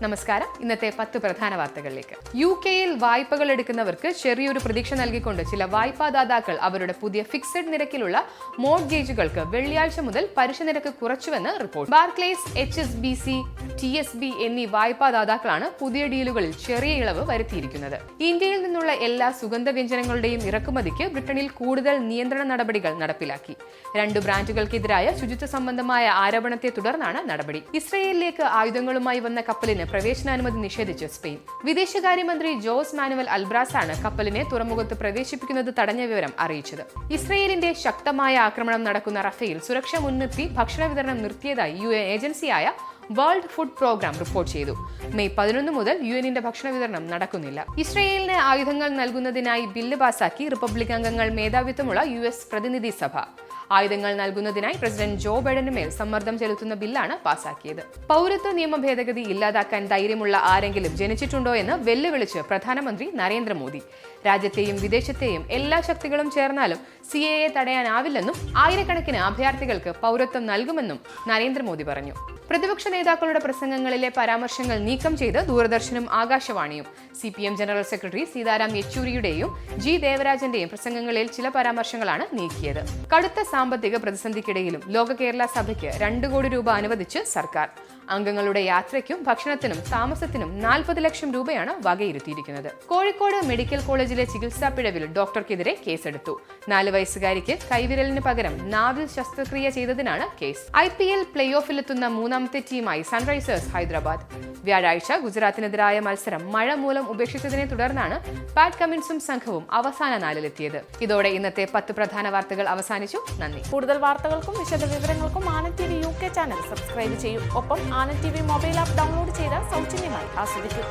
നമസ്കാരം. ഇന്നത്തെ 10 പ്രധാന വാർത്തകളിലേക്ക്. യുകെയിൽ വായ്പകൾ എടുക്കുന്നവർക്ക് ചെറിയൊരു പ്രതീക്ഷ നൽകിക്കൊണ്ട് ചില വായ്പാദാതാക്കൾ അവരുടെ പുതിയ ഫിക്സഡ് നിരക്കിലുള്ള മോർട്ട്ഗേജുകൾക്ക് വെള്ളിയാഴ്ച മുതൽ പലിശ നിരക്ക് കുറച്ചുവെന്ന് റിപ്പോർട്ട്. ബാർക്ലേസ്, HSBC, TSB എന്നീ വായ്പാദാതാക്കളാണ് പുതിയ ഡീലുകളിൽ ചെറിയ ഇളവ് വരുത്തിയിരിക്കുന്നത്. ഇന്ത്യയിൽ നിന്നുള്ള എല്ലാ സുഗന്ധവ്യഞ്ജനങ്ങളുടെയും ഇറക്കുമതിക്ക് ബ്രിട്ടനിൽ കൂടുതൽ നിയന്ത്രണ നടപടികൾ നടപ്പിലാക്കി. 2 ബ്രാൻഡുകൾക്കെതിരായ ശുചിത്വ സംബന്ധമായ ആരോപണത്തെ തുടർന്നാണ് നടപടി. ഇസ്രയേലിലേക്ക് ആയുധങ്ങളുമായി വന്ന കപ്പലിന് പ്രവേശനാനുമതി നിഷേധിച്ച് സ്പെയിൻ. വിദേശകാര്യമന്ത്രി ജോസ് മാനുവൽ അൽബ്രാസാണ് കപ്പലിനെ തുറമുഖത്ത് പ്രവേശിപ്പിക്കുന്നത് തടഞ്ഞ വിവരം അറിയിച്ചത്. ഇസ്രയേലിന്റെ ശക്തമായ ആക്രമണം നടക്കുന്ന റഫേൽ സുരക്ഷ മുൻനിർത്തി ഭക്ഷണ വിതരണം നിർത്തിയതായി UN ഏജൻസിയായ വേൾഡ് ഫുഡ് പ്രോഗ്രാം റിപ്പോർട്ട് ചെയ്തു. മെയ് 11 മുതൽ UNന്റെ ഭക്ഷണ വിതരണം നടക്കുന്നില്ല. ഇസ്രയേലിന് ആയുധങ്ങൾ നൽകുന്നതിനായി ബില്ല് പാസാക്കി റിപ്പബ്ലിക് അംഗങ്ങൾ മേധാവിത്വമുള്ള US പ്രതിനിധി സഭ. ആയുധങ്ങൾ നൽകുന്നതിനായി പ്രസിഡന്റ് ജോ ബൈഡന് മേൽ സമ്മർദ്ദം ചെലുത്തുന്ന ബില്ലാണ് പാസാക്കിയത്. പൗരത്വ നിയമ ഭേദഗതി ഇല്ലാതാക്കാൻ ധൈര്യമുള്ള ആരെങ്കിലും ജനിച്ചിട്ടുണ്ടോ എന്ന് വെല്ലുവിളിച്ച് പ്രധാനമന്ത്രി നരേന്ദ്രമോദി. രാജ്യത്തെയും വിദേശത്തെയും എല്ലാ ശക്തികളും ചേർന്നാലും CAA തടയാനാവില്ലെന്നും ആയിരക്കണക്കിന് അഭയാർത്ഥികൾക്ക് പൗരത്വം നൽകുമെന്നും നരേന്ദ്രമോദി പറഞ്ഞു. പ്രതിപക്ഷ നേതാക്കളുടെ പ്രസംഗങ്ങളിലെ പരാമർശങ്ങൾ നീക്കം ചെയ്ത് ദൂരദർശനും ആകാശവാണിയും. CPM ജനറൽ സെക്രട്ടറി സീതാറാം യെച്ചൂരിയുടെയും G ദേവരാജന്റെയും പ്രസംഗങ്ങളിൽ ചില പരാമർശങ്ങളാണ് നീക്കിയത്. കടുത്ത സാമ്പത്തിക പ്രതിസന്ധിക്കിടയിലും ലോക കേരള സഭയ്ക്ക് 2 കോടി രൂപ അനുവദിച്ച് സർക്കാർ. അംഗങ്ങളുടെ യാത്രയ്ക്കും ഭക്ഷണത്തിനും താമസത്തിനും 40 ലക്ഷം രൂപയാണ് വകയിരുത്തിയിരിക്കുന്നത്. കോഴിക്കോട് മെഡിക്കൽ കോളേജിലെ ചികിത്സാ പിഴവിൽ ഡോക്ടർക്കെതിരെ കേസെടുത്തു. 4 വയസ്സുകാരിക്ക് കൈവിരലിന് പകരം നാവിൽ ശസ്ത്രക്രിയ ചെയ്തതിനാണ് കേസ്. IPL പ്ലേ ഓഫിലെത്തുന്ന 3ാമത്തെ ടീമായി സൺറൈസേഴ്സ് ഹൈദരാബാദ്. വ്യാഴാഴ്ച ഗുജറാത്തിനെതിരായ മത്സരം മഴ മൂലം ഉപേക്ഷിച്ചതിനെ തുടർന്നാണ് പാറ്റ് കമിൻസും സംഘവും അവസാന 4-ലെത്തിയത്. ഇതോടെ ഇന്നത്തെ 10 പ്രധാന വാർത്തകൾ അവസാനിച്ചു. നന്ദി. കൂടുതൽ വാർത്തകൾക്കും വിശദവിവരങ്ങൾക്കും Anand TV UK channel subscribe ചെയ്യും. ഒപ്പം Anand TV mobile app download ചെയ്ത് സൗജന്യമായി ആസ്വദിക്കും.